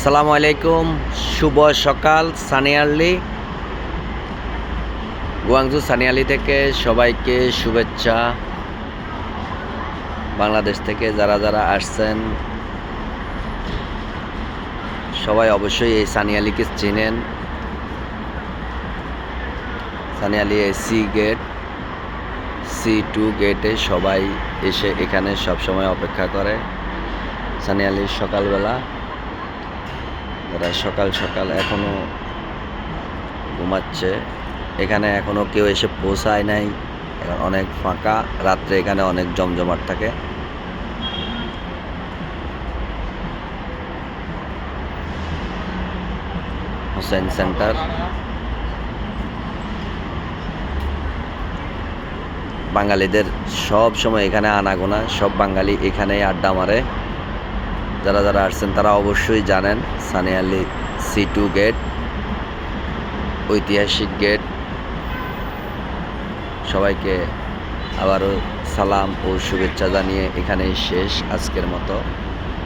আসসালামু আলাইকুম, শুভ সকাল। সানিয়ালি, গুয়াংজু সানিয়ালি থেকে সবাইকে শুভেচ্ছা। বাংলাদেশ থেকে যারা যারা আসছেন সবাই অবশ্যই এই সানিয়ালিকে চিনেন। সানিয়ালি সি গেট, C2 গেটে সবাই এসে এখানে সবসময় অপেক্ষা করে। সানিয়ালির সকালবেলা যারা সকাল সকাল এখনও ঘুমাচ্ছে, এখানে এখনও কেউ এসে পৌঁছায় নাই, এখন অনেক ফাঁকা। রাত্রে এখানে অনেক জমজমাট থাকে। হোসেন সেন্টার, বাঙালিদের সব সময় এখানে আনাগোনা, সব বাঙালি এখানেই আড্ডা মারে। যারা যারা আসছেন তারা অবশ্যই জানেন সানিয়ালি C2 গেট, ঐতিহাসিক গেট। সবাইকে আবারও সালাম ও শুভেচ্ছা জানিয়ে এখানেই শেষ আজকের মতো।